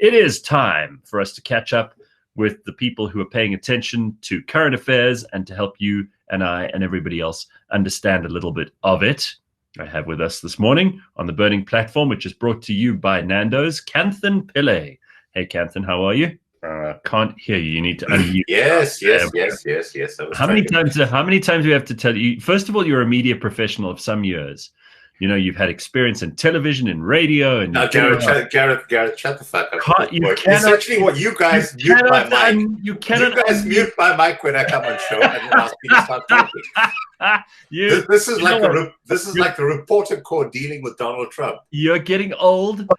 It is time for us to catch up with the people who are paying attention to current affairs and to help you and I and everybody else understand a little bit of it. I have with us this morning on the Burning Platform, which is brought to you by Nando's, Kanthan Pillay. Hey, Kanthan, how are you? Can't hear you. You need to unmute. Yes. How many times do we have to tell you? First of all, you're a media professional of some years. You know, you've had experience in television and radio. And now, Gareth, shut the fuck up. Essentially, what you guys mute my mic. You guys mute my mic when I come on show and then ask me to start talking. This is like the reporter corps dealing with Donald Trump. You're getting old,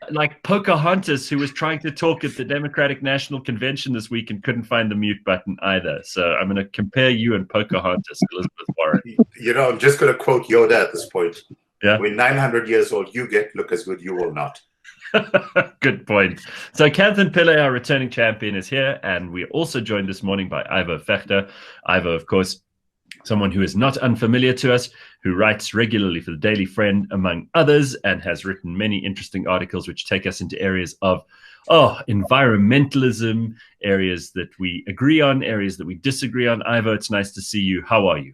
like Pocahontas, who was trying to talk at the Democratic National Convention this week and couldn't find the mute button either. So I'm going to compare you and Pocahontas, Elizabeth Warren. You know, I'm just going to quote Yoda at this point. Yeah. When 900 years old you get, look as good you will not. Good point. So Kanthan Pillay, our returning champion, is here, and we're also joined this morning by Ivo Vegter. Ivo, of course, someone who is not unfamiliar to us, who writes regularly for the Daily Friend, among others, and has written many interesting articles which take us into areas of environmentalism, areas that we agree on, areas that we disagree on. Ivo, it's nice to see you. How are you?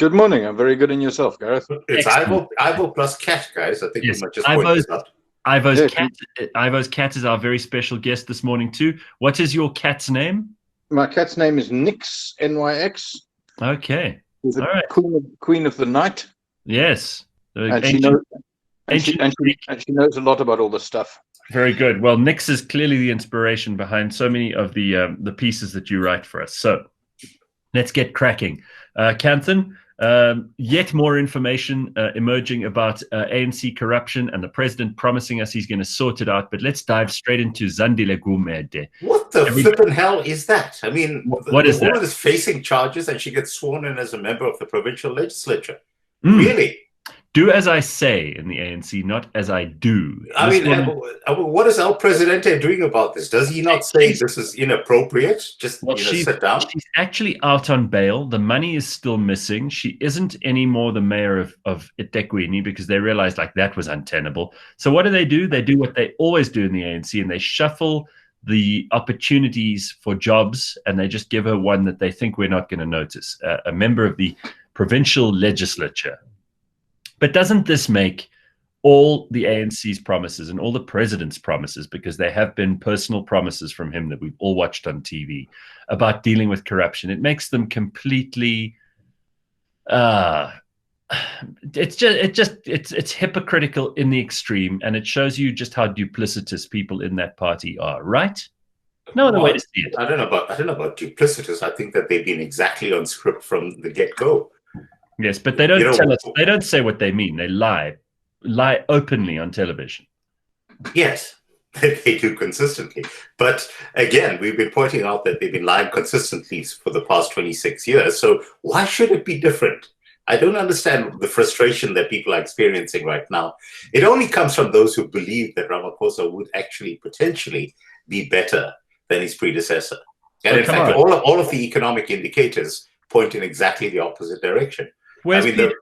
Good morning. I'm very good in yourself, Gareth. It's Ivo plus cat, guys. I think we might just point this out. Ivo's cat is our very special guest this morning too. What is your cat's name? My cat's name is Nyx, N-Y-X. Okay. She's the queen of the night. Yes. And she knows a lot about all this stuff. Very good. Well, Nyx is clearly the inspiration behind so many of the pieces that you write for us. So let's get cracking. Kanthan, yet more information emerging about ANC corruption and the president promising us he's going to sort it out. But let's dive straight into Zandile Gumede. What the flippin' hell is that? I mean, what is that? The woman is facing charges and she gets sworn in as a member of the provincial legislature. Really? Do as I say in the ANC, not as I do. I mean, what is El Presidente doing about this? Does he not say this is inappropriate? Just sit down? She's actually out on bail. The money is still missing. She isn't anymore the mayor of eThekwini because they realized like that was untenable. So what do? They do what they always do in the ANC, and they shuffle the opportunities for jobs, and they just give her one that they think we're not going to notice, a member of the provincial legislature. But doesn't this make all the ANC's promises and all the president's promises, because there have been personal promises from him that we've all watched on TV about dealing with corruption, it makes them completely it's hypocritical in the extreme, and it shows you just how duplicitous people in that party are, right? No other way to see it. I don't know about duplicitous. I think that they've been exactly on script from the get-go. Yes, but they don't tell us. They don't say what they mean. They lie openly on television. Yes, they do consistently. But again, we've been pointing out that they've been lying consistently for the past 26 years. So why should it be different? I don't understand the frustration that people are experiencing right now. It only comes from those who believe that Ramaphosa would actually potentially be better than his predecessor. And in fact, all of the economic indicators point in exactly the opposite direction. Where's the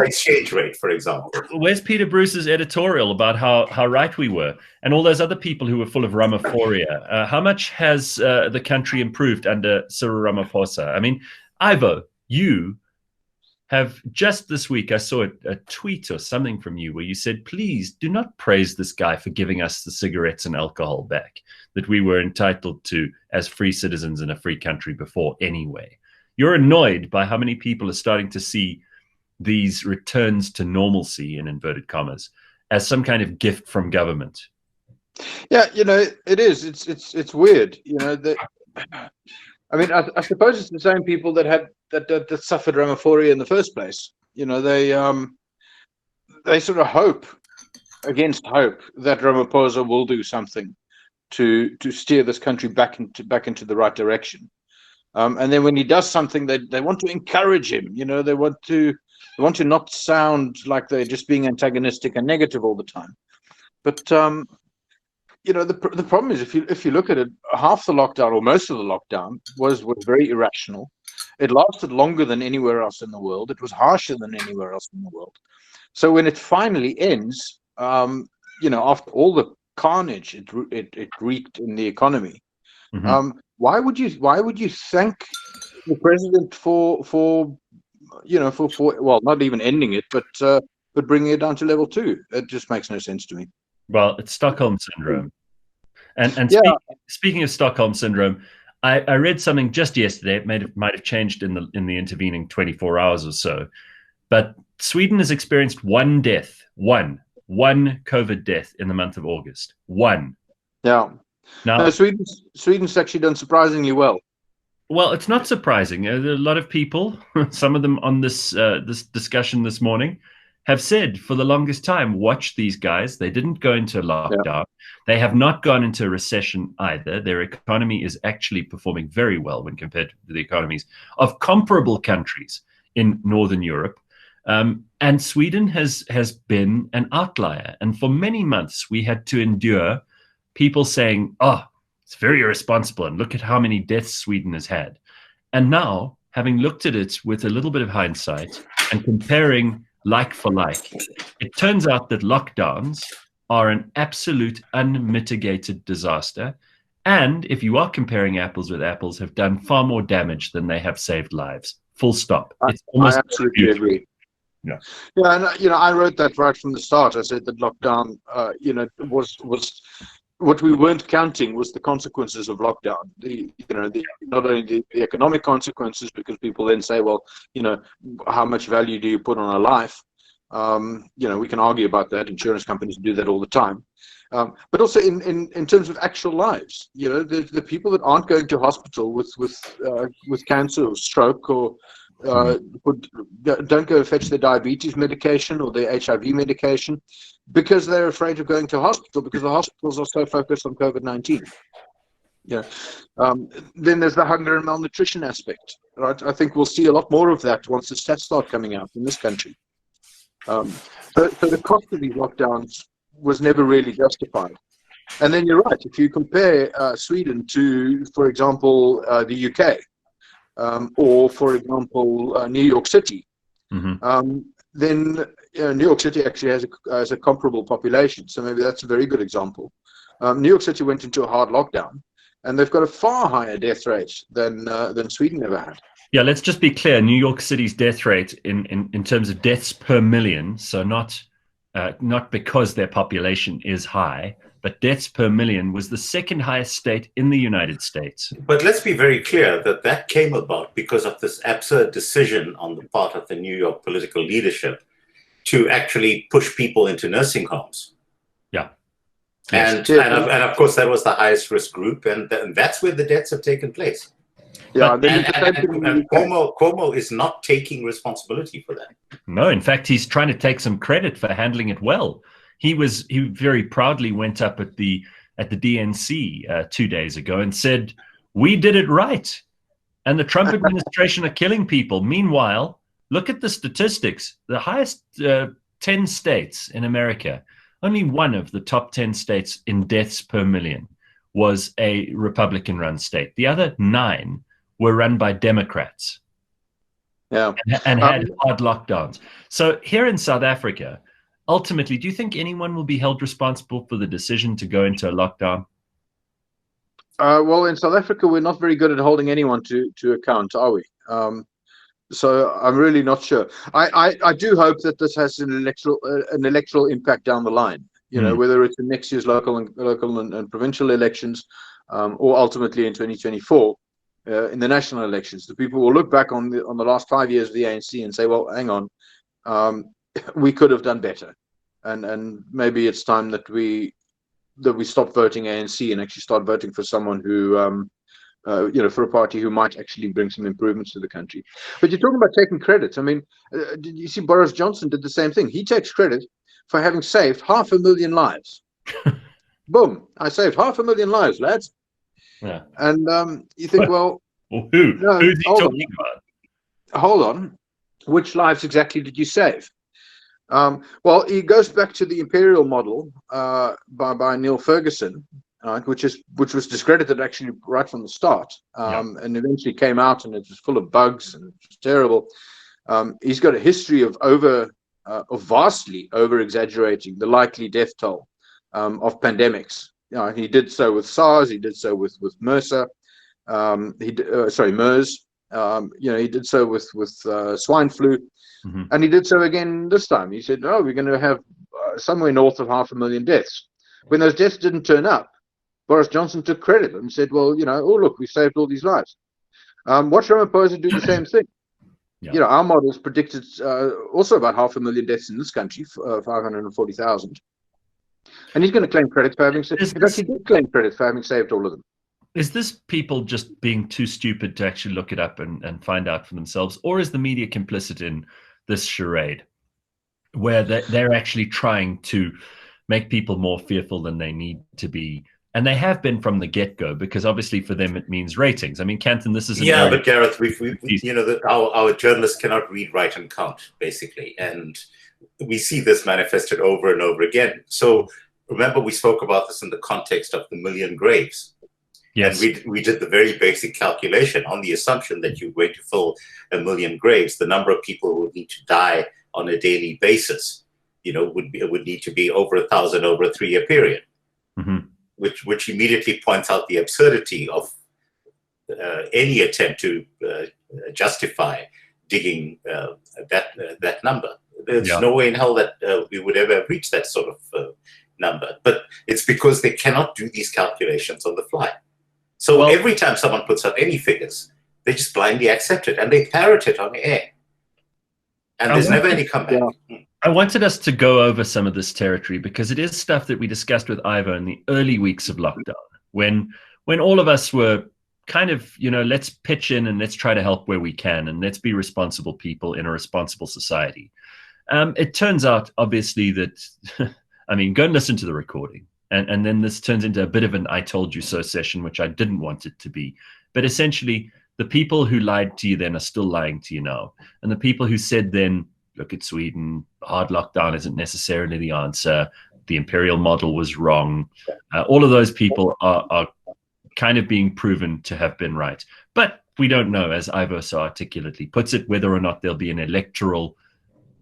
exchange rate, for example? Where's Peter Bruce's editorial about how right we were, and all those other people who were full of Ramaphoria? How much has the country improved under Cyril Ramaphosa? I mean, Ivo, you have just this week, I saw a tweet or something from you where you said, please do not praise this guy for giving us the cigarettes and alcohol back that we were entitled to as free citizens in a free country before anyway. You're annoyed by how many people are starting to see these returns to normalcy, in inverted commas, as some kind of gift from government. Yeah, it is. It's weird. I mean, I suppose it's the same people that suffered Ramaphoria in the first place. They sort of hope against hope that Ramaphosa will do something to steer this country back into the right direction. And then when he does something, they want to encourage him. They want to not sound like they're just being antagonistic and negative all the time. But the problem is, if you look at it, half the lockdown or most of the lockdown was very irrational. It lasted longer than anywhere else in the world. It was harsher than anywhere else in the world. So when it finally ends, after all the carnage it wreaked in the economy. Mhm. Why would you thank the president for well, not even ending it, but bringing it down to level 2? It just makes no sense to me. Well, it's Stockholm syndrome. And Yeah. speaking of Stockholm syndrome, I read something just yesterday. It might have changed in the intervening 24 hours or so, but Sweden has experienced one death, one COVID death in the month of August. One. Yeah. Now, No, Sweden's actually done surprisingly well. well, it's not surprising. There are a lot of people, some of them on this discussion this morning, have said for the longest time, watch these guys. They didn't go into lockdown. Yeah. They have not gone into a recession either. Their economy is actually performing very well when compared to the economies of comparable countries in Northern Europe. And Sweden has been an outlier. And for many months, we had to endure people saying, oh, it's very irresponsible, and look at how many deaths Sweden has had. And now, having looked at it with a little bit of hindsight and comparing like for like, it turns out that lockdowns are an absolute unmitigated disaster. And if you are comparing apples with apples, have done far more damage than they have saved lives. Full stop. It's almost I absolutely agree. Yeah. Yeah, and I wrote that right from the start. I said that lockdown, was what we weren't counting was the consequences of lockdown. Not only the economic consequences, because people then say, well, how much value do you put on a life? We can argue about that. Insurance companies do that all the time. But also in terms of actual lives, the people that aren't going to hospital with cancer or stroke or don't go fetch their diabetes medication or their HIV medication because they're afraid of going to hospital because the hospitals are so focused on COVID-19. Then there's the hunger and malnutrition aspect, right? I think we'll see a lot more of that once the stats start coming out in this country. So the cost of these lockdowns was never really justified. And then you're right, if you compare Sweden to, for example, the UK, or, for example, New York City, then New York City actually has a comparable population. So maybe that's a very good example. New York City went into a hard lockdown, and they've got a far higher death rate than Sweden ever had. Yeah, let's just be clear. New York City's death rate in terms of deaths per million, so not because their population is high, but deaths per million, was the second highest state in the United States. But let's be very clear that came about because of this absurd decision on the part of the New York political leadership to actually push people into nursing homes. Yeah. Yes. And of course, that was the highest risk group, and that's where the deaths have taken place. Yeah, and Cuomo is not taking responsibility for that. No, in fact, he's trying to take some credit for handling it well. He very proudly went up at the DNC 2 days ago and said, "We did it right, and the Trump administration are killing people." Meanwhile, look at the statistics. The highest 10 states in America, only one of the top 10 states in deaths per million was a Republican-run state. The other 9 were run by Democrats. Yeah, and had hard lockdowns. So here in South Africa, ultimately, do you think anyone will be held responsible for the decision to go into a lockdown? Well, in South Africa, we're not very good at holding anyone to account, are we? So I'm really not sure. I do hope that this has an electoral impact down the line. Whether it's in next year's local and provincial elections, or ultimately in 2024 in the national elections. The people will look back on the last 5 years of the ANC and say, well, hang on, we could have done better, and maybe it's time that we stop voting ANC and actually start voting for someone who for a party who might actually bring some improvements to the country. But you're talking about taking credit. I mean, did you see Boris Johnson did the same thing? He takes credit for having saved 500,000 lives. Boom! I saved 500,000 lives, lads. Yeah. And you think, well, who's he talking about? Hold on. Which lives exactly did you save? Well, he goes back to the imperial model by Neil Ferguson, which was discredited actually right from the start, and eventually came out and it was full of bugs and it was terrible. He's got a history of vastly over exaggerating the likely death toll of pandemics. You know, he did so with SARS. He did so with MRSA. MERS. You know, he did so with swine flu, and he did so again this time. He said, "No, we're going to have somewhere north of 500,000 deaths." When those deaths didn't turn up, Boris Johnson took credit and said, "Well, you know, oh look, we saved all these lives." Watch Ramaphosa do the same thing. Yeah. You know, our models predicted also about 500,000 deaths in this country, 540,000. And he's going to claim credit for having saved. In fact, he did claim credit for having saved all of them. Is this people just being too stupid to actually look it up and find out for themselves? Or is the media complicit in this charade where they're actually trying to make people more fearful than they need to be? And they have been from the get-go, because obviously for them it means ratings. I mean, Canton, this is but Gareth, we you know, that our journalists cannot read, write, and count, basically, and we see this manifested over and over again. So remember, we spoke about this in the context of the 1 million graves. Yes. And we did the very basic calculation on the assumption that you're going to fill 1 million graves. The number of people who would need to die on a daily basis, you know, would need to be over 1,000 over a 3-year period. Which immediately points out the absurdity of any attempt to justify digging that number. There's no way in hell that we would ever reach that sort of number. But it's because they cannot do these calculations on the fly. So every time someone puts up any figures, they just blindly accept it and they parrot it on the air. And there's never any comeback. I wanted us to go over some of this territory because it is stuff that we discussed with Ivo in the early weeks of lockdown, when all of us were kind of, you know, let's pitch in and let's try to help where we can and let's be responsible people in a responsible society. It turns out, obviously, that, I mean, go and listen to the recording. And then this turns into a bit of an I told you so session, which I didn't want it to be. But essentially, the people who lied to you then are still lying to you now. And the people who said then, look at Sweden, hard lockdown isn't necessarily the answer, the imperial model was wrong. All of those people are kind of being proven to have been right. But we don't know, as Ivo so articulately puts it, whether or not there'll be an electoral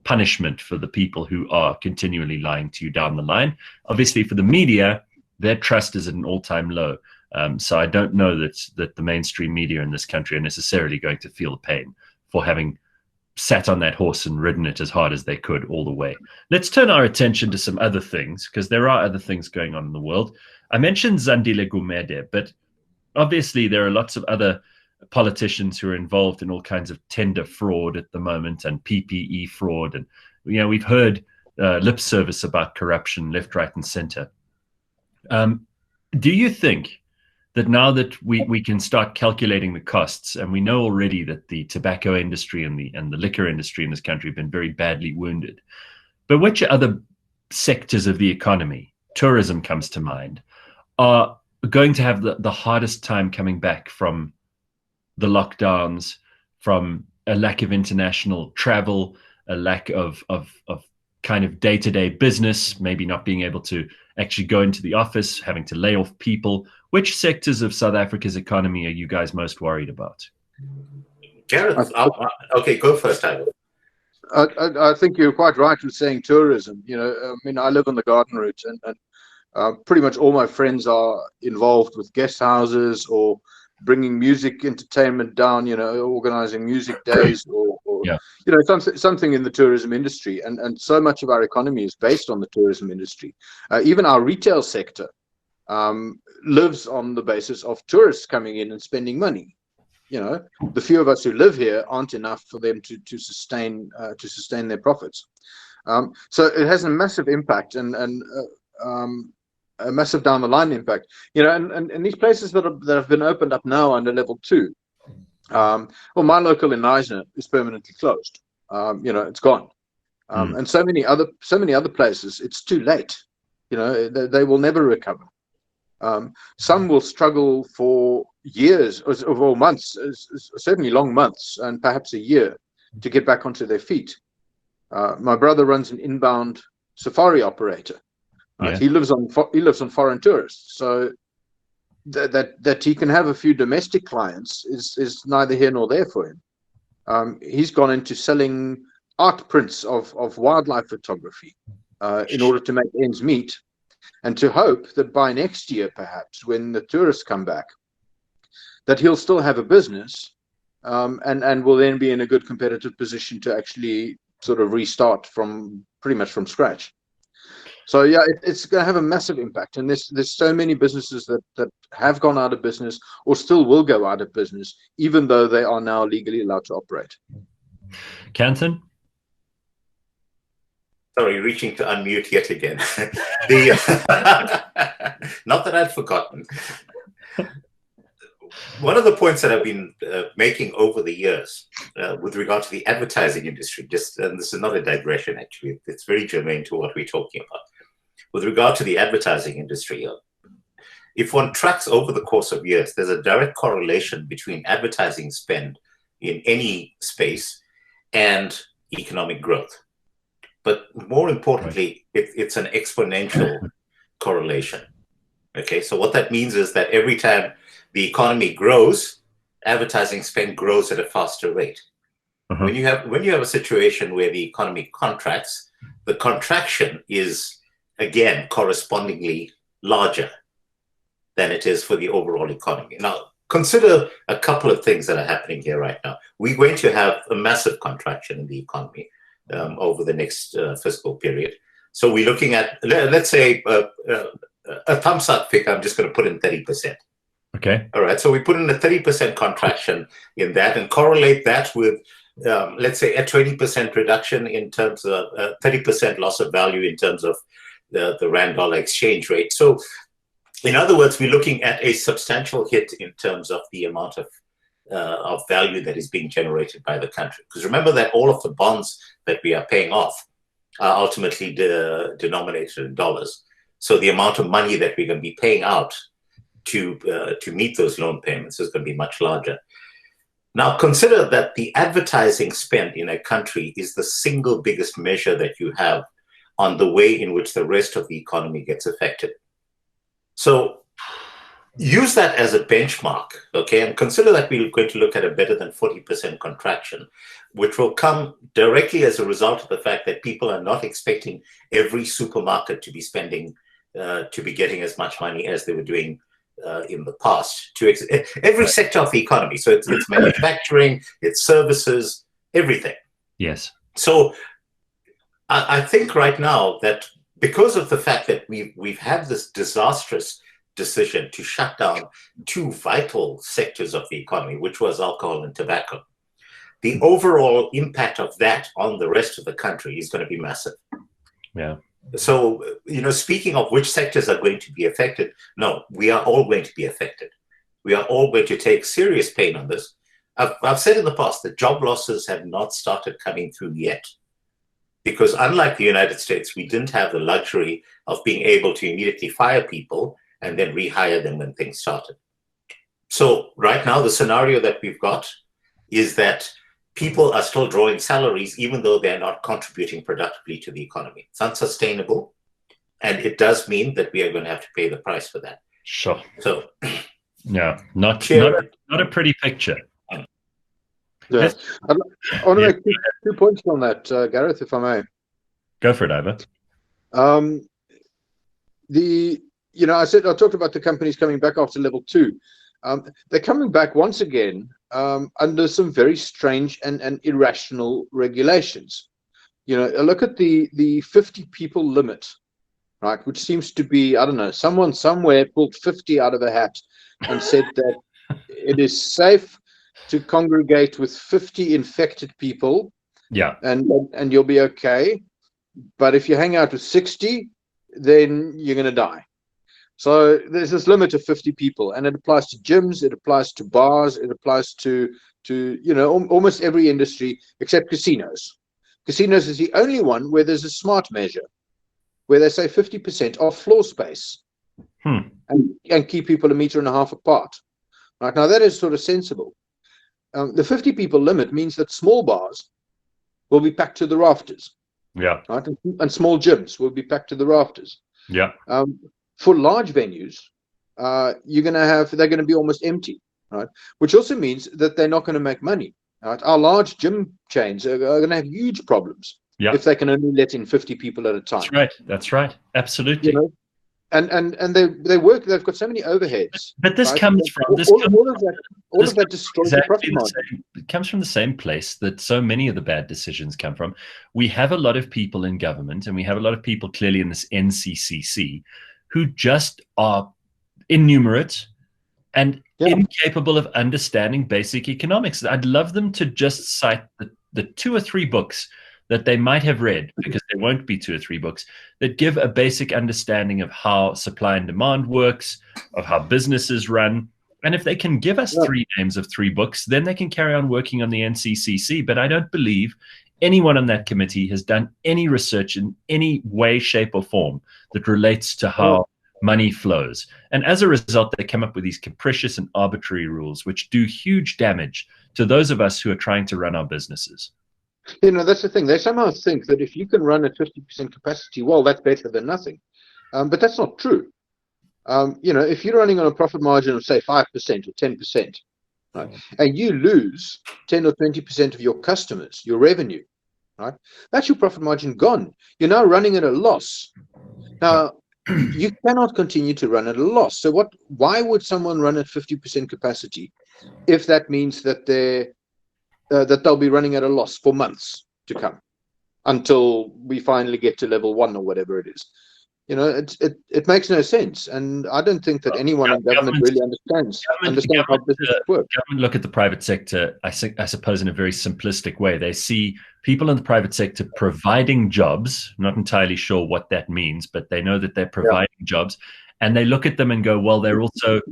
punishment for the people who are continually lying to you down the line. Obviously, for the media, their trust is at an all-time low. So I don't know that the mainstream media in this country are necessarily going to feel the pain for having sat on that horse and ridden it as hard as they could all the way. Let's turn our attention to some other things, because there are other things going on in the world. I mentioned Zandile Gumede, but obviously there are lots of other politicians who are involved in all kinds of tender fraud at the moment and PPE fraud. And, you know, we've heard lip service about corruption left, right, and center. Do you think that now that we can start calculating the costs, and we know already that the tobacco industry and the liquor industry in this country have been very badly wounded, but which other sectors of the economy, tourism comes to mind, are going to have the hardest time coming back from the lockdowns, from a lack of international travel, a lack of kind of day-to-day business, maybe not being able to actually go into the office, having to lay off people? Which sectors of South Africa's economy are you guys most worried about? Gareth, okay, go first, Ivo. I think you're quite right in saying tourism. You know, I mean, I live on the Garden Route, and pretty much all my friends are involved with guest houses or bringing music entertainment down, you know, organizing music days or you know, something in the tourism industry. And so much of our economy is based on the tourism industry. Even our retail sector lives on the basis of tourists coming in and spending money. You know, the few of us who live here aren't enough for them to sustain their profits. So it has a massive impact and a massive down the line impact. You know, and these places that have been opened up now under level 2. Well, my local in Knysna is permanently closed. You know, it's gone. And so many other places, it's too late. You know, they will never recover. Some will struggle for years or months, certainly long months, and perhaps a year to get back onto their feet. My brother runs an inbound safari operator. He lives on foreign tourists, so that he can have a few domestic clients is neither here nor there for him. He's gone into selling art prints of wildlife photography in order to make ends meet. and to hope that by next year, perhaps when the tourists come back, that he'll still have a business, and will then be in a good competitive position to actually sort of restart from pretty much from scratch. So yeah, it's going to have a massive impact, and there's so many businesses that have gone out of business or still will go out of business, even though they are now legally allowed to operate. Canton? Sorry, reaching to unmute yet again. Not that I'd forgotten. One of the points that I've been making over the years with regard to the advertising industry, and this is not a digression, actually, it's very germane to what we're talking about. With regard to the advertising industry, if one tracks over the course of years, there's a direct correlation between advertising spend in any space and economic growth. But more importantly, it's an exponential correlation. Okay, so what that means is that every time the economy grows, advertising spend grows at a faster rate. When you have a situation where the economy contracts, the contraction is again correspondingly larger than it is for the overall economy. Now, consider a couple of things that are happening here right now. We're going to have a massive contraction in the economy over the next fiscal period. So we're looking at, let's say, a thumbs up figure. I'm just going to put in 30%. Okay. All right. So we put in a 30% contraction in that and correlate that with, let's say, a 20% reduction in terms of 30% loss of value in terms of the rand-dollar exchange rate. So, in other words, we're looking at a substantial hit in terms of the amount of value that is being generated by the country. Because remember that all of the bonds that we are paying off are ultimately denominated in dollars. So the amount of money that we're going to be paying out to meet those loan payments is going to be much larger. Now, consider that the advertising spend in a country is the single biggest measure that you have on the way in which the rest of the economy gets affected. So use that as a benchmark, okay? And consider that we're going to look at a better than 40% contraction, which will come directly as a result of the fact that people are not expecting every supermarket to be spending, to be getting as much money as they were doing in the past, to every sector of the economy. So it's manufacturing, it's services, everything. Yes. So I think right now that because of the fact that we've had this disastrous decision to shut down two vital sectors of the economy, which was alcohol and tobacco, the overall impact of that on the rest of the country is going to be massive. Yeah. So, speaking of which sectors are going to be affected, no, we are all going to be affected. We are all going to take serious pain on this. I've said in the past that job losses have not started coming through yet. Because unlike the United States, we didn't have the luxury of being able to immediately fire people and then rehire them when things started. So right now, the scenario that we've got is that people are still drawing salaries, even though they're not contributing productively to the economy. It's unsustainable. And it does mean that we are going to have to pay the price for that. Sure. So, yeah, not a pretty picture. Yeah. I want to make two points on that, Gareth, if I may. Go for it, Ivor. I talked about the companies coming back after level 2. They're coming back once again under some very strange and irrational regulations. Look at the 50 people limit, right? Which seems to be, I don't know, someone somewhere pulled 50 out of a hat and said that it is safe to congregate with 50 infected people, yeah, and you'll be okay. But if you hang out with 60, then you're going to die. So there's this limit of 50 people, and it applies to gyms, it applies to bars, it applies to almost every industry except casinos. Casinos is the only one where there's a smart measure, where they say 50% of floor space, and keep people 1.5 meters apart. Right now, that is sort of sensible. The 50 people limit means that small bars will be packed to the rafters. Yeah. Right? And small gyms will be packed to the rafters. Yeah. For large venues, they're going to be almost empty, right? Which also means that they're not going to make money. Right? Our large gym chains are going to have huge problems if they can only let in 50 people at a time. That's right. Absolutely. they work. They've got so many overheads. But this right? comes from all of that destroys the profit margin. It comes from the same place that so many of the bad decisions come from. We have a lot of people in government, and we have a lot of people clearly in this NCCC who just are innumerate and incapable of understanding basic economics. I'd love them to just cite the 2 or 3 books that they might have read, because there won't be 2 or 3 books that give a basic understanding of how supply and demand works, of how businesses run. And if they can give us 3 names of 3 books, then they can carry on working on the NCCC. But I don't believe anyone on that committee has done any research in any way, shape, or form that relates to how money flows. And as a result, they come up with these capricious and arbitrary rules, which do huge damage to those of us who are trying to run our businesses. That's the thing. They somehow think that if you can run at 50% capacity, well, that's better than nothing. But that's not true. If you're running on a profit margin of, say, 5% or 10%, right, and you lose 10 or 20% of your customers, your revenue, right, that's your profit margin gone. You're now running at a loss. Now, you cannot continue to run at a loss. So why would someone run at 50% capacity if that means that they'll be running at a loss for months to come until we finally get to level 1 or whatever it is? It makes no sense, and I don't think that anyone in government really understands how business works. Government look at the private sector, I suppose, in a very simplistic way. They see people in the private sector providing jobs. I'm not entirely sure what that means, but they know that they're providing jobs, and they look at them and go, well, they're also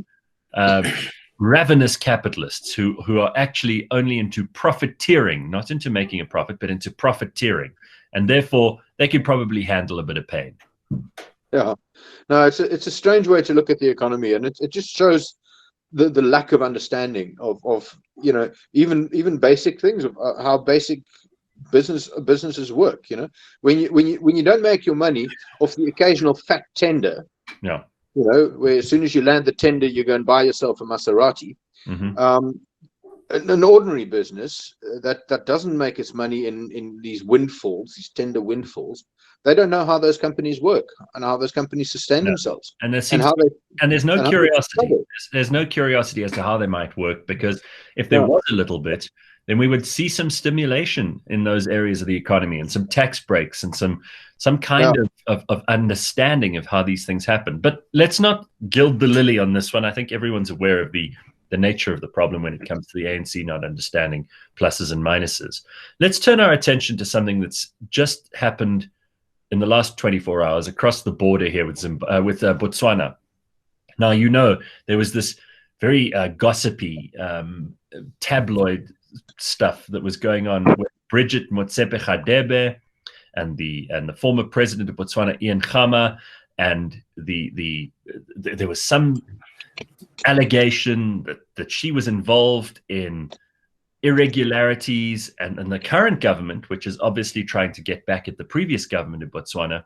ravenous capitalists who are actually only into profiteering, not into making a profit, but into profiteering, and therefore they could probably handle a bit of pain. Yeah, no, it's a strange way to look at the economy, and it just shows the lack of understanding of even basic things, of how basic businesses work. When you don't make your money off the occasional fat tender, where as soon as you land the tender, you go and buy yourself a Maserati. An ordinary business that doesn't make its money in these windfalls, these tender windfalls, they don't know how those companies work and how those companies sustain themselves. And there's no curiosity. There's no curiosity as to how they might work, because if there was a little bit, then we would see some stimulation in those areas of the economy, and some tax breaks, and some kind of understanding of how these things happen. But let's not gild the lily on this one. I think everyone's aware of the nature of the problem when it comes to the ANC not understanding pluses and minuses. Let's turn our attention to something that's just happened in the last 24 hours across the border here with Botswana. Now, there was this very gossipy tabloid stuff that was going on with Bridget Motsepe-Radebe and the former president of Botswana, Ian Khama, and there was some allegation that she was involved in irregularities, and the current government, which is obviously trying to get back at the previous government of Botswana,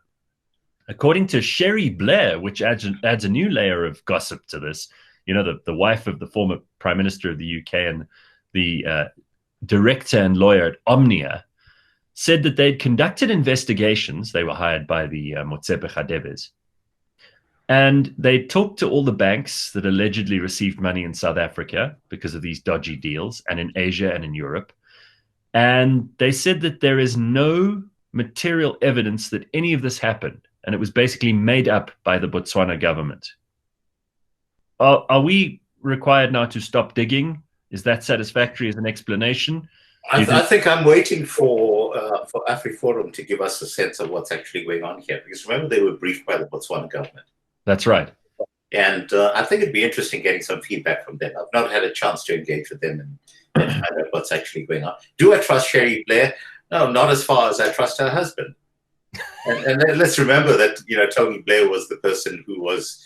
according to Sherry Blair, which adds a new layer of gossip to this, the wife of the former Prime Minister of the UK and the director and lawyer at Omnia, said that they'd conducted investigations. They were hired by the Motsepe-Radebes, and they talked to all the banks that allegedly received money in South Africa because of these dodgy deals, and in Asia and in Europe. And they said that there is no material evidence that any of this happened, and it was basically made up by the Botswana government. Are we required now to stop digging? Is that satisfactory as an explanation? I think I'm waiting for AfriForum to give us a sense of what's actually going on here, because remember, they were briefed by the Botswana government. That's right. And I think it'd be interesting getting some feedback from them. I've not had a chance to engage with them and find out what's actually going on. Do I trust Sherry Blair? No, not as far as I trust her husband. And let's remember that, Tony Blair was the person who was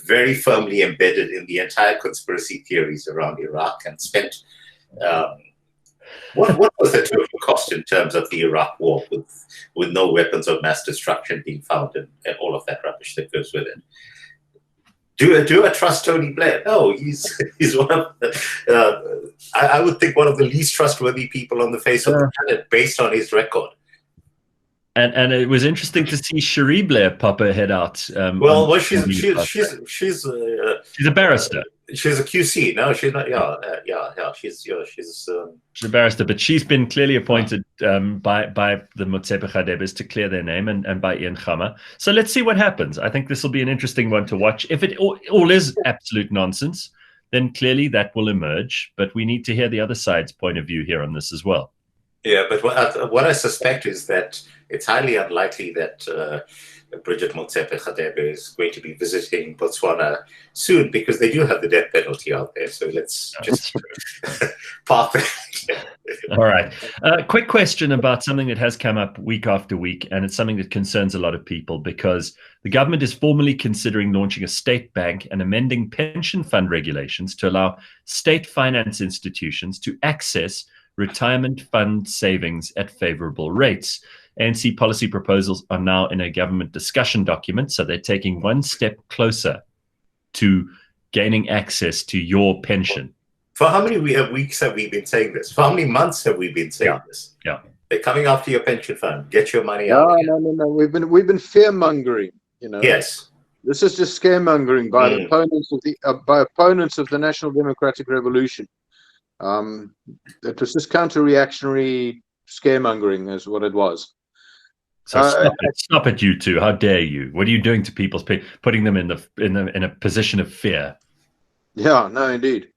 very firmly embedded in the entire conspiracy theories around Iraq, and spent what was the total cost in terms of the Iraq war, with no weapons of mass destruction being found, and all of that rubbish that goes with it. Do I trust Tony Blair? No, he's one of I would think one of the least trustworthy people on the face of the planet, based on his record. And it was interesting to see Cherie Blair pop her head out. Well, she's a barrister. She's a QC. No, she's not. Yeah. She's a barrister, but she's been clearly appointed by the Motsepe Khadebes to clear their name, and by Ian Khama. So let's see what happens. I think this will be an interesting one to watch. If it all is absolute nonsense, then clearly that will emerge. But we need to hear the other side's point of view here on this as well. Yeah, but what I suspect is that it's highly unlikely that Bridget Motsepe Khadebe is going to be visiting Botswana soon, because they do have the death penalty out there. So let's just park that. All right. Quick question about something that has come up week after week, and it's something that concerns a lot of people, because the government is formally considering launching a state bank and amending pension fund regulations to allow state finance institutions to access retirement fund savings at favorable rates. ANC policy proposals are now in a government discussion document, so they're taking one step closer to gaining access to your pension. For how many weeks have we been saying this? For how many months have we been saying this? Yeah. They're coming after your pension fund. Get your money out. No. We've been fear mongering. Yes. This is just scaremongering by the opponents of the National Democratic Revolution. It was just counter-reactionary scaremongering, is what it was. So stop it, you two! How dare you? What are you doing to people? Putting them in a position of fear? Yeah, no, indeed.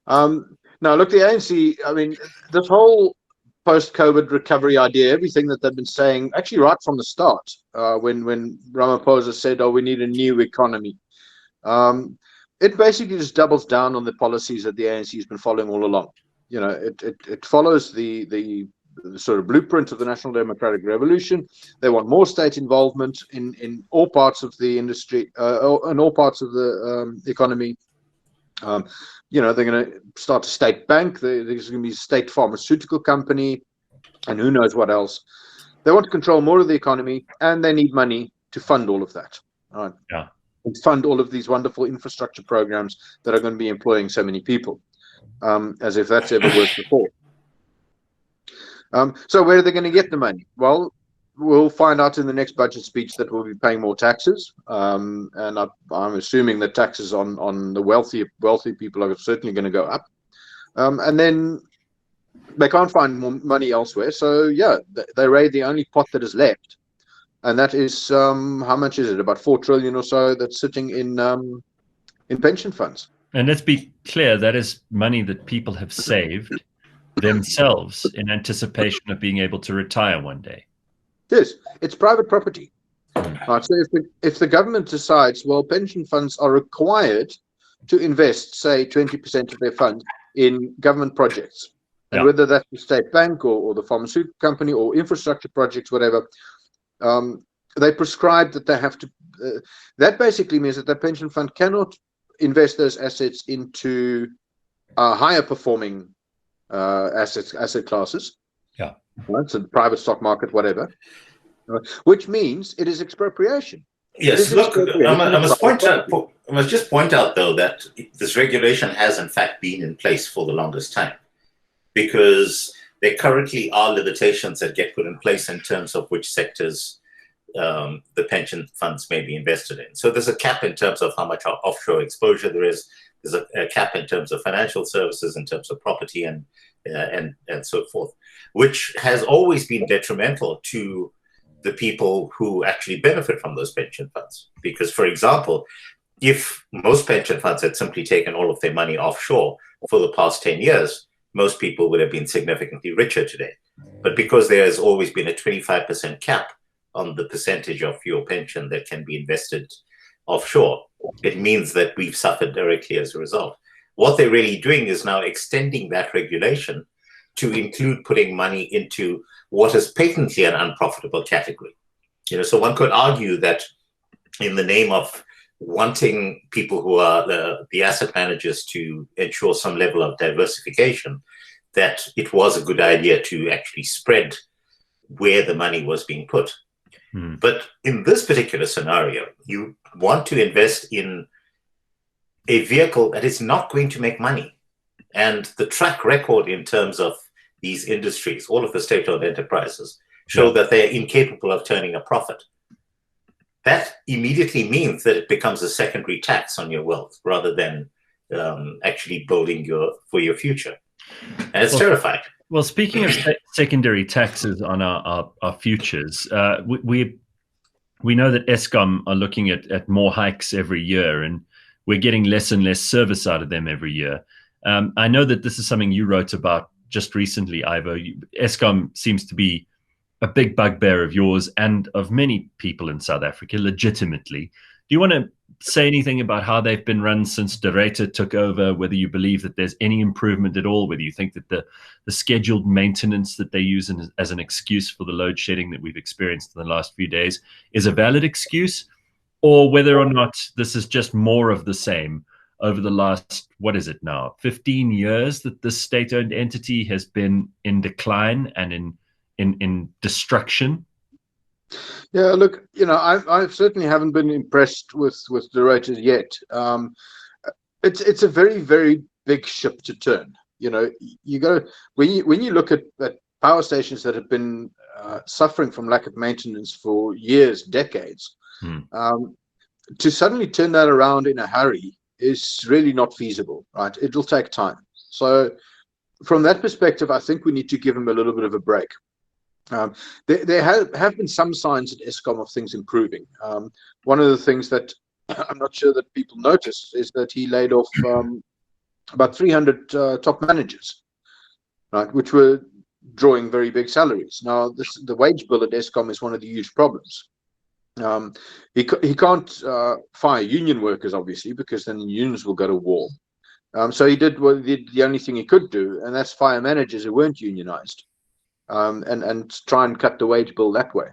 Now, look, the ANC. I mean, this whole post-COVID recovery idea, everything that they've been saying, actually right from the start, when Ramaphosa said, "Oh, we need a new economy," it basically just doubles down on the policies that the ANC has been following all along. It follows the sort of blueprint of the National Democratic Revolution. They want more state involvement in all parts of the industry, in all parts of the economy. They're going to start a state bank. There's going to be a state pharmaceutical company, and who knows what else. They want to control more of the economy, and they need money to fund all of that. Right? Yeah. And fund all of these wonderful infrastructure programs that are going to be employing so many people, as if that's ever worked before. So where are they going to get the money? Well, we'll find out in the next budget speech that we'll be paying more taxes, and I'm assuming that taxes on the wealthy people are certainly going to go up, and then they can't find more money elsewhere. So yeah, they raid the only pot that is left, and that is how much is it? About 4 trillion or so that's sitting in pension funds. And let's be clear, that is money that people have saved themselves in anticipation of being able to retire one day. Yes, it's private property. Right, so if the government decides, well, pension funds are required to invest, say, 20% of their funds in government projects, and whether that's the state bank or the pharmaceutical company or infrastructure projects, whatever, they prescribe that they have to. That basically means that the pension fund cannot invest those assets into higher performing asset classes. Yeah. Right, so the private stock market, whatever, which means it is expropriation. Yes, look, I must just point out, though, that this regulation has, in fact, been in place for the longest time, because there currently are limitations that get put in place in terms of which sectors the pension funds may be invested in. So there's a cap in terms of how much offshore exposure there is. There's a cap in terms of financial services, in terms of property, and so forth, which has always been detrimental to the people who actually benefit from those pension funds. Because, for example, if most pension funds had simply taken all of their money offshore for the past 10 years, most people would have been significantly richer today. But because there has always been a 25% cap on the percentage of your pension that can be invested offshore, it means that we've suffered directly as a result. What they're really doing is now extending that regulation to include putting money into what is patently an unprofitable category. So one could argue that in the name of wanting people who are the asset managers to ensure some level of diversification, that it was a good idea to actually spread where the money was being put. But in this particular scenario, you want to invest in a vehicle that is not going to make money. And the track record in terms of these industries, all of the state-owned enterprises, show that they're incapable of turning a profit. That immediately means that it becomes a secondary tax on your wealth rather than actually building for your future. And it's terrifying. Well, speaking of secondary taxes on our futures, we know that Eskom are looking at more hikes every year, and we're getting less and less service out of them every year. I know that this is something you wrote about just recently, Ivo. Eskom seems to be a big bugbear of yours and of many people in South Africa, legitimately. Do you want to say anything about how they've been run since Ruyter took over, whether you believe that there's any improvement at all, whether you think that the scheduled maintenance that they use as an excuse for the load shedding that we've experienced in the last few days is a valid excuse, or whether or not this is just more of the same over the last, what is it now, 15 years that this state-owned entity has been in decline and in destruction? Yeah, look, I certainly haven't been impressed with the Ruyter yet. It's a very, very big ship to turn. You got to, when you look at power stations that have been suffering from lack of maintenance for years, decades, to suddenly turn that around in a hurry is really not feasible, right? It'll take time. So from that perspective, I think we need to give them a little bit of a break. There have been some signs at Eskom of things improving. One of the things that I'm not sure that people noticed is that he laid off about 300 top managers, right, which were drawing very big salaries. Now, the wage bill at Eskom is one of the huge problems. He can't fire union workers, obviously, because then the unions will go to war. So he did the only thing he could do, and that's fire managers who weren't unionized. And try and cut the wage bill that way.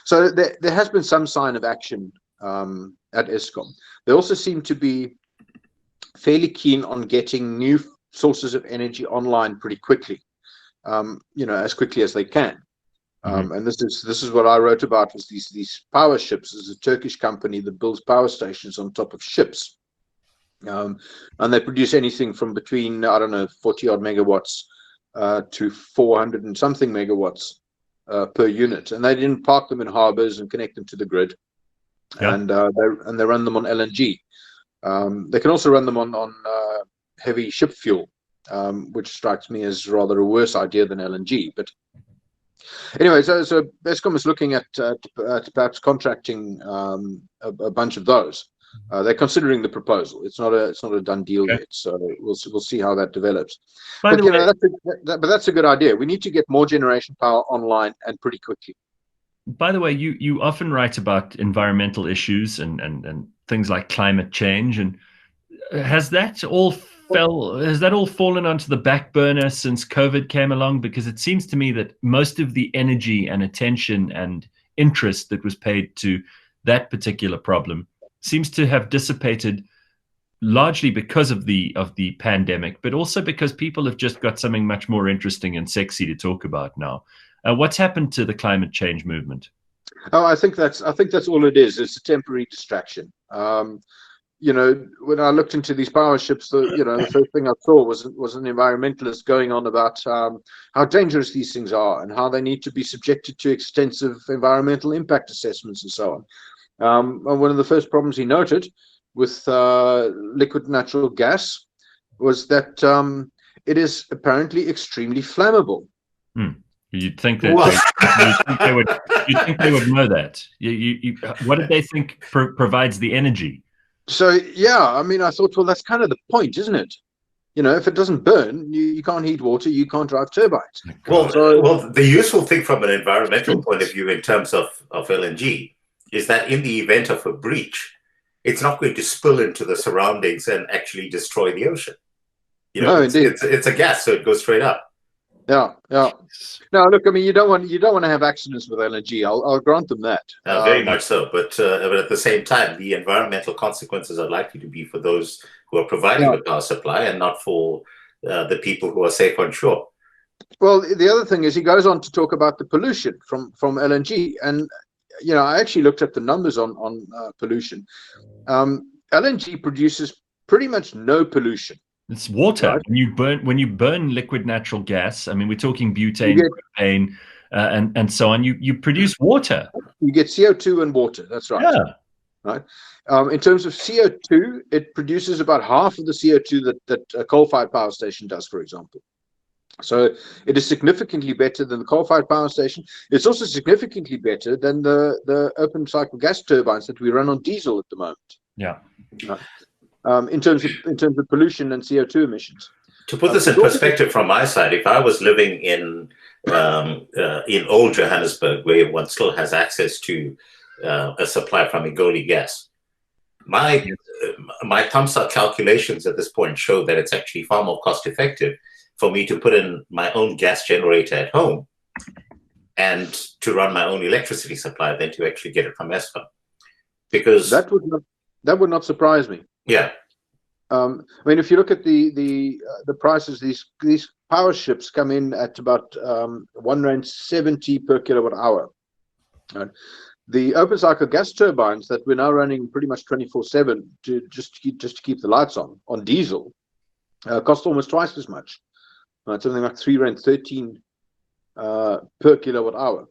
So there has been some sign of action at Eskom. They also seem to be fairly keen on getting new sources of energy online pretty quickly, as quickly as they can. And this is what I wrote about, was these power ships. There's a Turkish company that builds power stations on top of ships. And they produce anything from between, 40 odd megawatts to 400 and something megawatts per unit, and they didn't park them in harbors and connect them to the grid. And they run them on LNG. They can also run them on heavy ship fuel, which strikes me as rather a worse idea than LNG. But anyway, so Eskom is looking at perhaps contracting a bunch of those. They're considering the proposal. It's not a done deal yet, so we'll see how that develops. But that's a good idea. We need to get more generation power online and pretty quickly. By the way, you often write about environmental issues and things like climate change, and has that all fallen onto the back burner since COVID came along? Because it seems to me that most of the energy and attention and interest that was paid to that particular problem seems to have dissipated, largely because of the pandemic, but also because people have just got something much more interesting and sexy to talk about now. What's happened to the climate change movement? Oh, I think that's all it is. It's a temporary distraction. When I looked into these power ships, the first thing I saw was an environmentalist going on about how dangerous these things are and how they need to be subjected to extensive environmental impact assessments and so on. And one of the first problems he noted with liquid natural gas was that it is apparently extremely flammable. You'd think that you'd think they would know that. What did they think provides the energy? So I thought, well, that's kind of the point, isn't it? If it doesn't burn, you can't heat water, you can't drive turbines. Well, the useful thing from an environmental point of view in terms of LNG is that in the event of a breach, it's not going to spill into the surroundings and actually destroy the ocean. No, indeed. It's a gas, so it goes straight up. Yeah. No, look, you don't want to have accidents with LNG. I'll grant them that. Very much so. But at the same time, the environmental consequences are likely to be for those who are providing the power supply and not for the people who are safe on shore. Well, the other thing is he goes on to talk about the pollution from LNG, and I actually looked at the numbers on pollution. LNG produces pretty much no pollution. It's water. Right? When you burn liquid natural gas, we're talking butane, propane, and so on. You produce water. You get CO2 and water. That's right. Yeah. Right. In terms of CO2, it produces about half of the CO2 that a coal-fired power station does, for example. So it is significantly better than the coal-fired power station. It's also significantly better than the open cycle gas turbines that we run on diesel at the moment. Yeah. In terms of pollution and CO2 emissions. To put this in perspective from my side, if I was living in old Johannesburg, where one still has access to a supply from Igoli gas, my thumbs-up calculations at this point show that it's actually far more cost-effective for me to put in my own gas generator at home and to run my own electricity supply than to actually get it from Eskom. Because that would not surprise me. Yeah. I mean, if you look at the prices, these power ships come in at about R1.70 per kilowatt hour. The open cycle gas turbines that we're now running pretty much 24/7 to just to keep the lights on diesel cost almost twice as much. Something like R3.13 per kilowatt hour.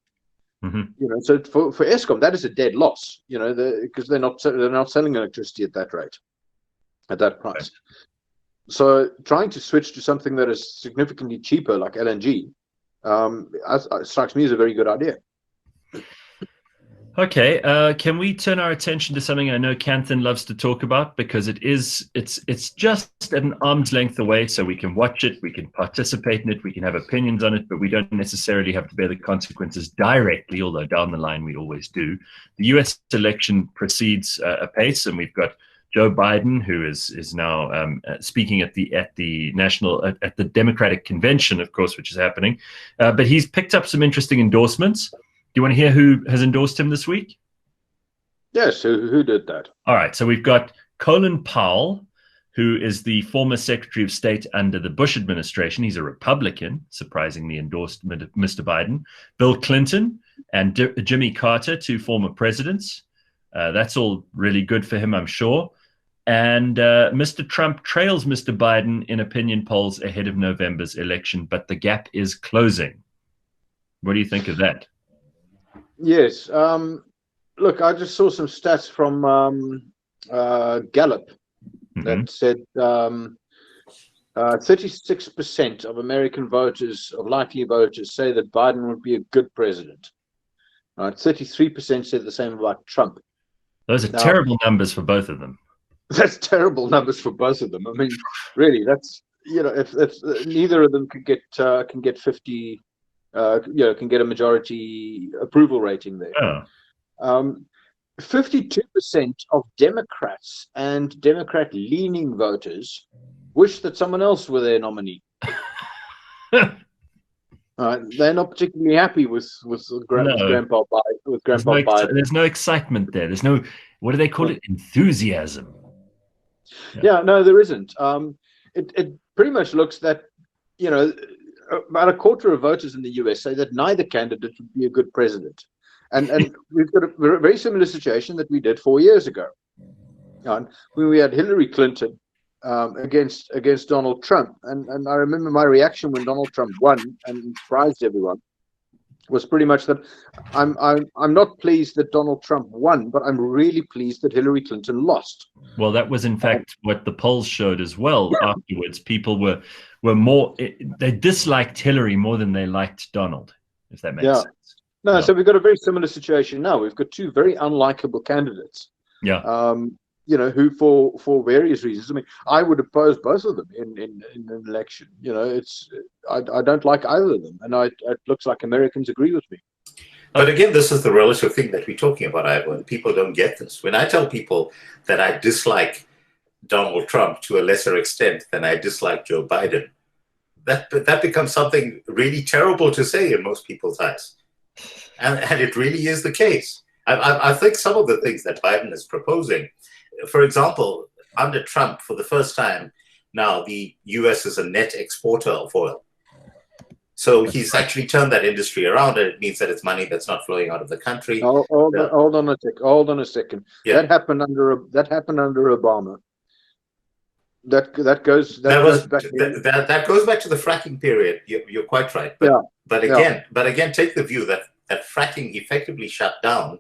Mm-hmm. So for Eskom, that is a dead loss. Because they're not selling electricity at that rate, at that price. Right. So trying to switch to something that is significantly cheaper, like LNG, strikes me as a very good idea. Okay, can we turn our attention to something I know Canthan loves to talk about, because it's just at an arm's length away, so we can watch it, we can participate in it, we can have opinions on it, but we don't necessarily have to bear the consequences directly, although down the line we always do. The U.S. election proceeds apace, and we've got Joe Biden, who is now speaking at the Democratic Convention, of course, which is happening, but he's picked up some interesting endorsements. Do you want to hear who has endorsed him this week? Yes, who did that? All right, so we've got Colin Powell, who is the former Secretary of State under the Bush administration. He's a Republican, surprisingly endorsed Mr. Biden. Bill Clinton and Jimmy Carter, two former presidents. That's all really good for him, I'm sure. And Mr. Trump trails Mr. Biden in opinion polls ahead of November's election, but the gap is closing. What do you think of that? Yes. Look, I just saw some stats from Gallup that said 36% of American voters, of likely voters, say that Biden would be a good president. 33% said the same about Trump. Those are terrible numbers for both of them. That's terrible numbers for both of them. I mean, really, that's, if neither of them can get 50. Can get a majority approval rating there. 52% of Democrats and Democrat-leaning voters wish that someone else were their nominee. They're not particularly happy with Grandpa Biden. There's no excitement there. There's no, what do they call it? Enthusiasm. Yeah, no, there isn't. It pretty much looks that, about a quarter of voters in the US say that neither candidate would be a good president. And we've got a very similar situation that we did 4 years ago. When we had Hillary Clinton against Donald Trump. And I remember my reaction when Donald Trump won and surprised everyone was pretty much that I'm not pleased that Donald Trump won, but I'm really pleased that Hillary Clinton lost. Well, that was in fact what the polls showed as well. Afterwards, people were more, they disliked Hillary more than they liked Donald, if that makes sense. No, so we've got a very similar situation now. We've got two very unlikable candidates. Yeah. Who for various reasons. I mean, I would oppose both of them in an election. I don't like either of them, and it looks like Americans agree with me. But again, this is the relative thing that we're talking about, Ivor, and people don't get this. When I tell people that I dislike Donald Trump to a lesser extent than I dislike Joe Biden, that becomes something really terrible to say in most people's eyes. And it really is the case. I think some of the things that Biden is proposing, for example, under Trump, for the first time now, the U.S. is a net exporter of oil. So he's actually turned that industry around, and it means that it's money that's not flowing out of the country. Hold on a second. Yeah. That happened under Obama. that goes back. That goes back to the fracking period. You're quite right. But again, take the view that fracking effectively shut down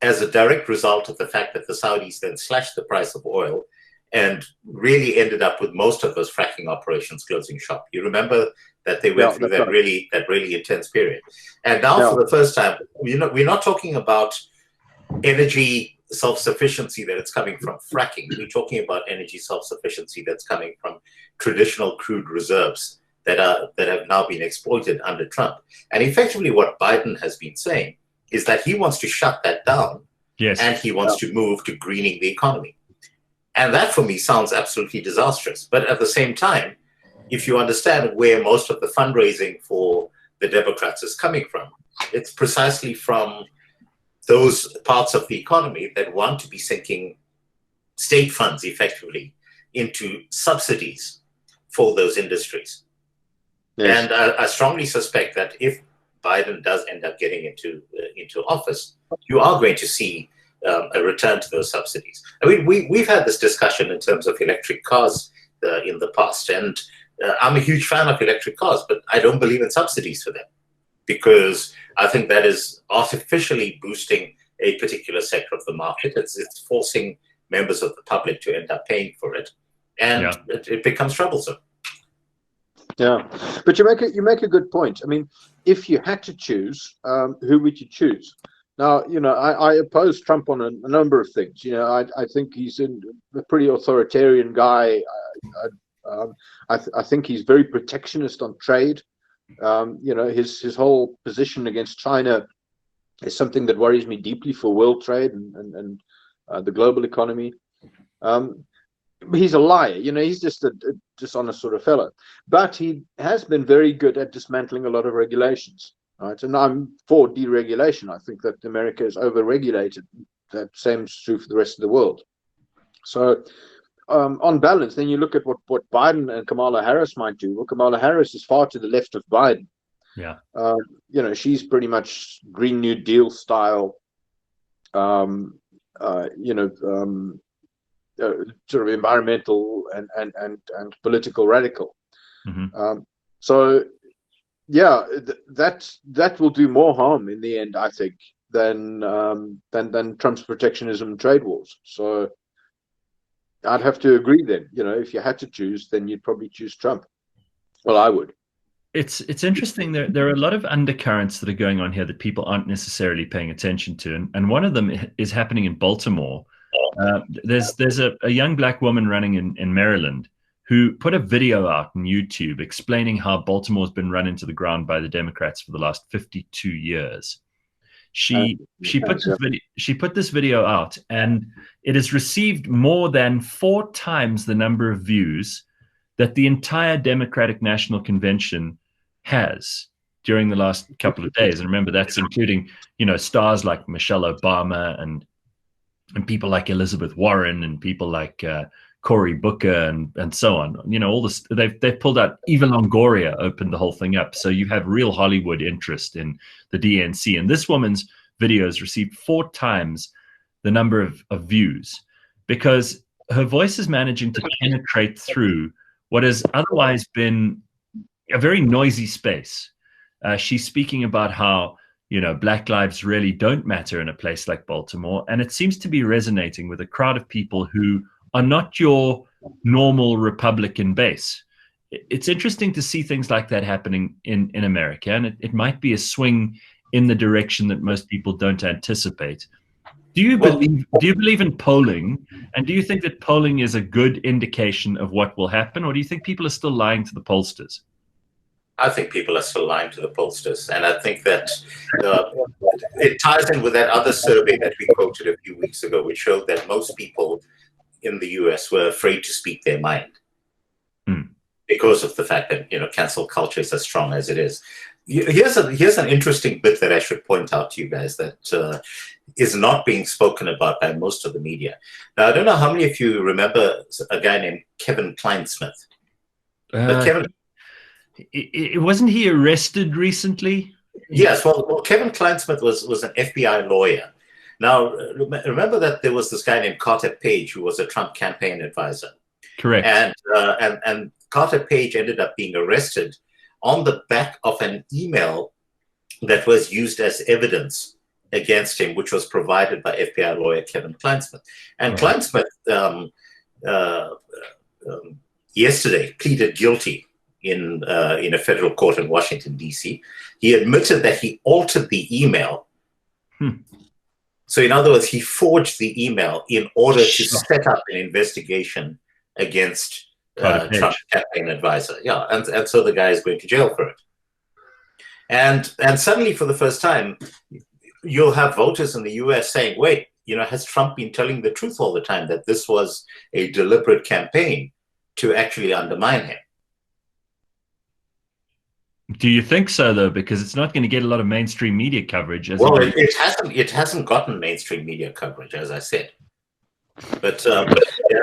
as a direct result of the fact that the Saudis then slashed the price of oil and really ended up with most of those fracking operations closing shop. You remember that they went through that really intense period. And now for the first time, we're not talking about energy self-sufficiency that it's coming from fracking. We're talking about energy self-sufficiency that's coming from traditional crude reserves that have now been exploited under Trump. And effectively what Biden has been saying is that he wants to shut that down. Yes. And he wants to move to greening the economy. And that for me sounds absolutely disastrous. But at the same time, if you understand where most of the fundraising for the Democrats is coming from, it's precisely from those parts of the economy that want to be sinking state funds effectively into subsidies for those industries. Yes. And I strongly suspect that if Biden does end up getting into office, you are going to see a return to those subsidies. I mean, we've had this discussion in terms of electric cars in the past, and I'm a huge fan of electric cars, but I don't believe in subsidies for them, because I think that is artificially boosting a particular sector of the market. It's forcing members of the public to end up paying for it, and it becomes troublesome. Yeah, but you make a good point. I mean, if you had to choose, who would you choose? Now, I oppose Trump on a number of things. I think he's a pretty authoritarian guy. I think he's very protectionist on trade. His whole position against China is something that worries me deeply for world trade and the global economy. He's a liar. He's just a dishonest sort of fellow. But he has been very good at dismantling a lot of regulations. Right, and I'm for deregulation. I think that America is over-regulated. That same is true for the rest of the world. So, on balance, then you look at what Biden and Kamala Harris might do. Well, Kamala Harris is far to the left of Biden. Yeah. She's pretty much Green New Deal style. Sort of environmental and political radical. Mm-hmm. So. Yeah, that will do more harm in the end, I think, than Trump's protectionism and trade wars. So I'd have to agree then. If you had to choose, then you'd probably choose Trump. Well, I would. It's interesting. There are a lot of undercurrents that are going on here that people aren't necessarily paying attention to, and one of them is happening in Baltimore. There's a young black woman running in Maryland who put a video out on YouTube explaining how Baltimore's been run into the ground by the Democrats for the last 52 years. She put this video out, and it has received more than 4 times the number of views that the entire Democratic National Convention has during the last couple of days. And remember, that's including, stars like Michelle Obama and people like Elizabeth Warren and people like Cory Booker and so on. All this, they've pulled out. Eva Longoria opened the whole thing up. So you have real Hollywood interest in the DNC. And this woman's videos received 4 times the number of views because her voice is managing to penetrate through what has otherwise been a very noisy space. She's speaking about how, Black lives really don't matter in a place like Baltimore. And it seems to be resonating with a crowd of people who are not your normal Republican base. It's interesting to see things like that happening in America, and it might be a swing in the direction that most people don't anticipate. Do you believe in polling, and do you think that polling is a good indication of what will happen, or do you think people are still lying to the pollsters? I think people are still lying to the pollsters, and I think that it ties in with that other survey that we quoted a few weeks ago, which showed that most people in the US were afraid to speak their mind because of the fact that cancel culture is as strong as it is. Here's an interesting bit that I should point out to you guys that is not being spoken about by most of the media. Now, I don't know how many of you remember a guy named Kevin Kleinsmith. Wasn't he arrested recently? Yes. Well, Kevin Kleinsmith was an FBI lawyer. Now, remember that there was this guy named Carter Page who was a Trump campaign advisor. Correct. And Carter Page ended up being arrested on the back of an email that was used as evidence against him, which was provided by FBI lawyer Kevin Kleinsmith. And Kleinsmith yesterday pleaded guilty in a federal court in Washington, D.C. He admitted that he altered the email. So in other words, he forged the email in order to set up an investigation against Trump's campaign advisor. Yeah, and so the guy is going to jail for it. And suddenly, for the first time, you'll have voters in the US saying, wait, has Trump been telling the truth all the time, that this was a deliberate campaign to actually undermine him? Do you think so, though? Because it's not going to get a lot of mainstream media coverage. Well, it hasn't gotten mainstream media coverage, as I said. But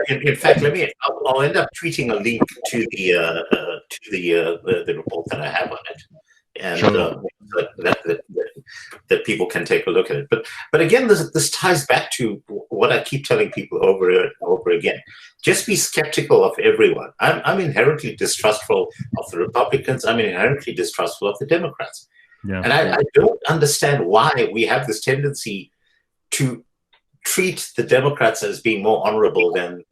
in fact, I'll end up tweeting a link to the report that I have on it, and that people can take a look at it. But again, this ties back to what I keep telling people over and over again: just be skeptical of everyone. I'm inherently distrustful of the Republicans. I'm inherently distrustful of the Democrats, and I don't understand why we have this tendency to treat the Democrats as being more honorable than.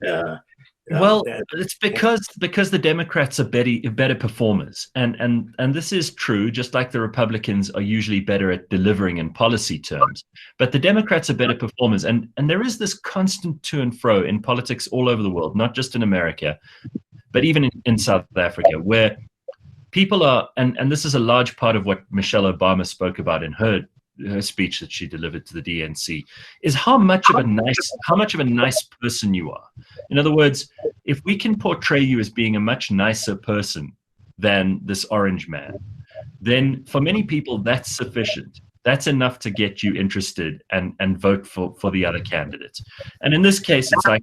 It's because the Democrats are better performers, and this is true. Just like the Republicans are usually better at delivering in policy terms, but the Democrats are better performers, and there is this constant to and fro in politics all over the world, not just in America, but even in South Africa, where people are, and this is a large part of what Michelle Obama spoke about in her speech that she delivered to the DNC, is how much of a nice person you are. In other words, if we can portray you as being a much nicer person than this orange man, then for many people that's sufficient. That's enough to get you interested and vote for the other candidates. And in this case, it's like,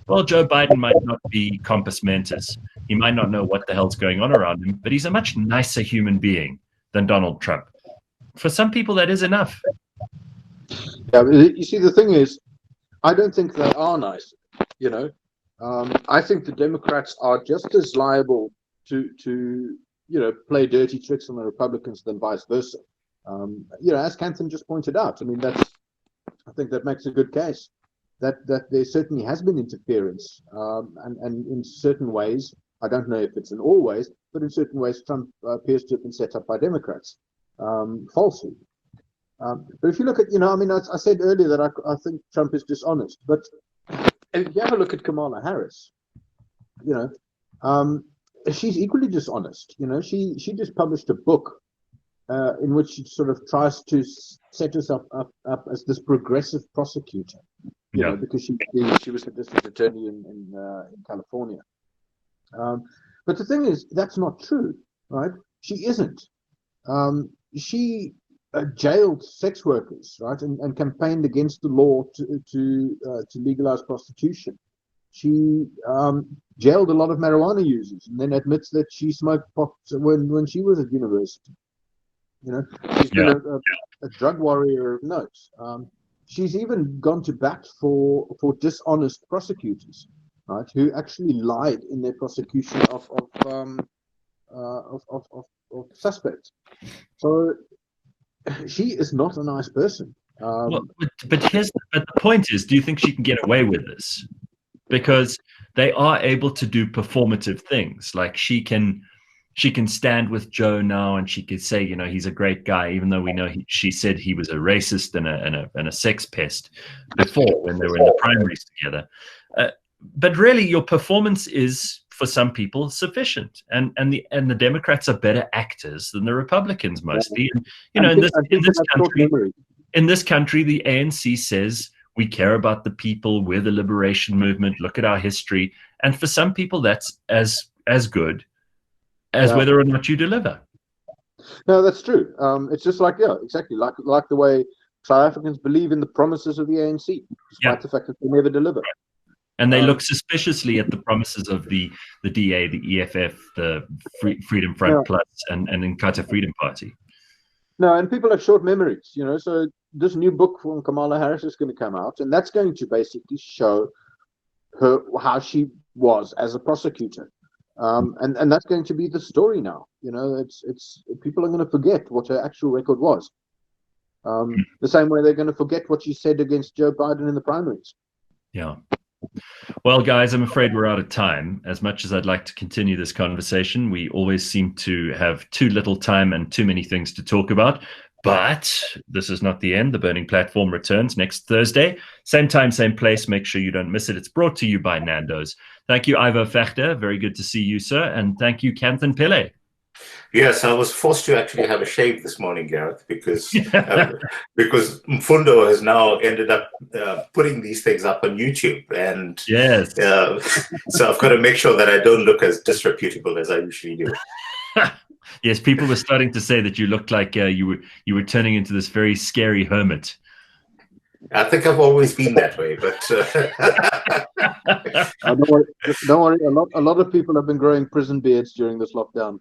well, Joe Biden might not be compos mentis. He might not know what the hell's going on around him, but he's a much nicer human being than Donald Trump. For some people, that is enough. Yeah, you see, the thing is, I don't think they are nice. I think the Democrats are just as liable to play dirty tricks on the Republicans than vice versa. As Canton just pointed out, I think that makes a good case that there certainly has been interference, and in certain ways, I don't know if it's in all ways, but in certain ways, Trump appears to have been set up by Democrats. Falsely. But if you look at, I said earlier that I think Trump is dishonest, but if you have a look at Kamala Harris, she's equally dishonest. She just published a book in which she sort of tries to set herself up as this progressive prosecutor, because she was a district attorney in California. But the thing is, that's not true, right? She isn't. She jailed sex workers, right, and campaigned against the law to legalize prostitution. She jailed a lot of marijuana users, and then admits that she smoked pot when she was at university. She's been a drug warrior of note. She's even gone to bat for dishonest prosecutors, right, who actually lied in their prosecution of suspects. So she is not a nice person. But the point is, do you think she can get away with this? Because they are able to do performative things. Like she can stand with Joe now, and she could say, he's a great guy, even though we know she said he was a racist and a sex pest before when they were in the primaries together. But really, your performance is, for some people, sufficient, and the Democrats are better actors than the Republicans mostly. And, in this country, the ANC says we care about the people. We're the liberation movement. Look at our history, and for some people, that's as good as whether or not you deliver. No, that's true. It's just exactly like the way South Africans believe in the promises of the ANC, despite the fact that they never deliver. Right. And they look suspiciously at the promises of the DA, the EFF, the Freedom Front Plus, and Inkatha Freedom Party. No, and people have short memories, So this new book from Kamala Harris is going to come out, and that's going to basically show her how she was as a prosecutor. And that's going to be the story now. You know, it's people are going to forget what her actual record was. The same way they're going to forget what she said against Joe Biden in the primaries. Yeah. Well, guys, I'm afraid we're out of time. As much as I'd like to continue this conversation, we always seem to have too little time and too many things to talk about. But this is not the end. The Burning Platform returns next Thursday. Same time, same place. Make sure you don't miss it. It's brought to you by Nando's. Thank you, Ivo Vegter. Very good to see you, sir. And thank you, Kanthan Pillay. Yes, I was forced to actually have a shave this morning, Gareth, because because Mfundo has now ended up putting these things up on YouTube, and yes, so I've got to make sure that I don't look as disreputable as I usually do. Yes, people were starting to say that you looked like you were turning into this very scary hermit. I think I've always been that way, but don't worry. A lot of people have been growing prison beards during this lockdown.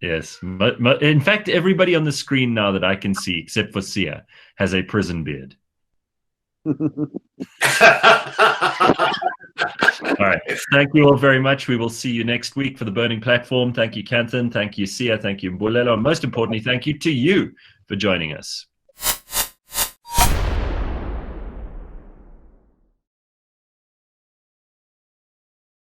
Yes, but in fact, everybody on the screen now that I can see, except for Sia, has a prison beard. All right. Thank you all very much. We will see you next week for the Burning Platform. Thank you, Kanthan. Thank you, Sia. Thank you, Mbulelo. And most importantly, thank you to you for joining us.